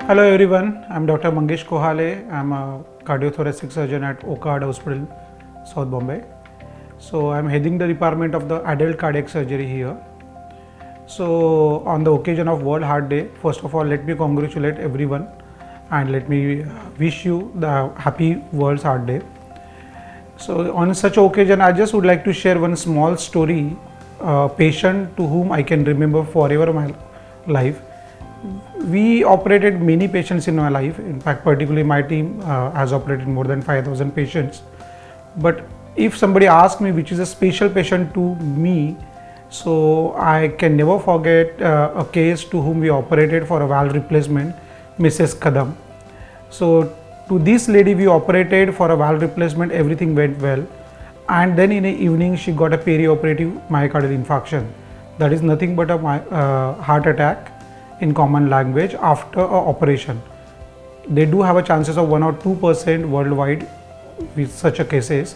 Hello everyone, I'm Dr. Mangesh Kohale. I'm a Cardiothoracic Surgeon at Wockhardt Hospital, South Bombay. So I'm heading the department of the adult cardiac surgery here. So on the occasion of World Heart Day, first of all let me congratulate everyone and let me wish you the happy World Heart Day. So on such an occasion I just would like to share one small story, a patient to whom I can remember forever my life. We operated many patients in my life. In fact, particularly my team has operated more than 5,000 patients. But if somebody asks me which is a special patient to me, so I can never forget a case to whom we operated for a valve replacement, Mrs. Kadam. So to this lady we operated for a valve replacement, everything went well. And then in the evening she got a perioperative myocardial infarction. That is nothing but a heart attack in common language after a operation. They do have a chances of 1 or 2% worldwide with such a cases.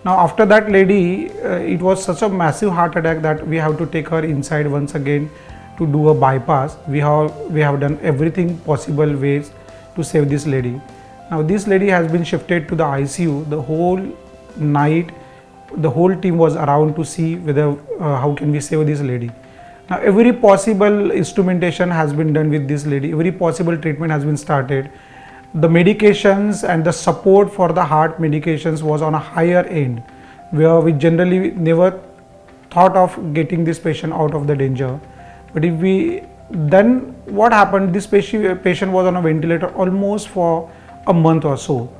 Now after that lady, it was such a massive heart attack that we have to take her inside once again to do a bypass. We have done everything possible ways to save this lady. Now this lady has been shifted to the ICU. The whole night the whole team was around to see whether how can we save this lady. Now every possible instrumentation has been done with this lady, every possible treatment has been started. The medications and the support for the heart medications was on a higher end, where we generally never thought of getting this patient out of the danger. But then what happened, this patient was on a ventilator almost for a month or so.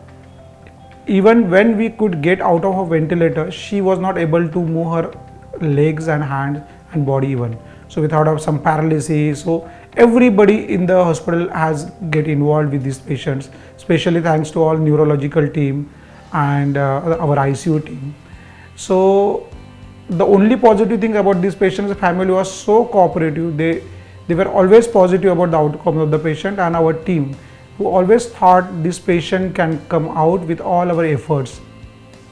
Even when we could get out of a ventilator, she was not able to move her legs and hands and body even. So we thought of some paralysis. So everybody in the hospital has get involved with these patients, especially thanks to all neurological team and our ICU team. So the only positive thing about this patient's family was so cooperative. They were always positive about the outcome of the patient, and our team who always thought this patient can come out with all our efforts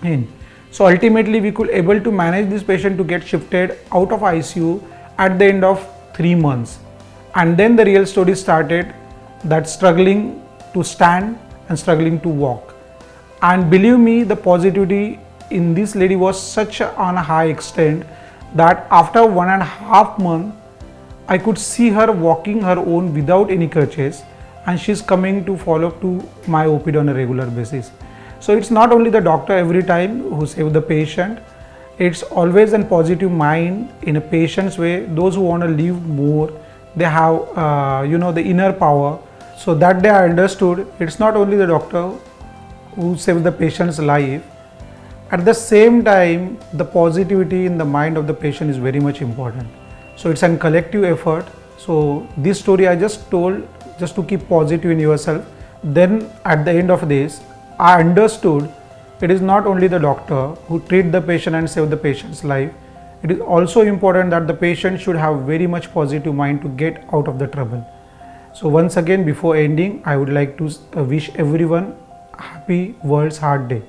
in. So ultimately we could able to manage this patient to get shifted out of ICU at the end of 3 months. And then the real story started, that struggling to stand and struggling to walk. And believe me, the positivity in this lady was such on a high extent that after 1.5 months, I could see her walking her own without any crutches, and she's coming to follow up to my OPD on a regular basis. So it's not only the doctor every time who save the patient, it's always a positive mind in a patient's way. Those who want to live more, they have the inner power. So that day I understood it's not only the doctor who saves the patient's life. At the same time, the positivity in the mind of the patient is very much important. So it's a collective effort. So this story I just told just to keep positive in yourself. Then at the end of this, I understood it is not only the doctor who treat the patient and save the patient's life. It is also important that the patient should have very much positive mind to get out of the trouble. So once again, before ending, I would like to wish everyone happy World's Heart Day.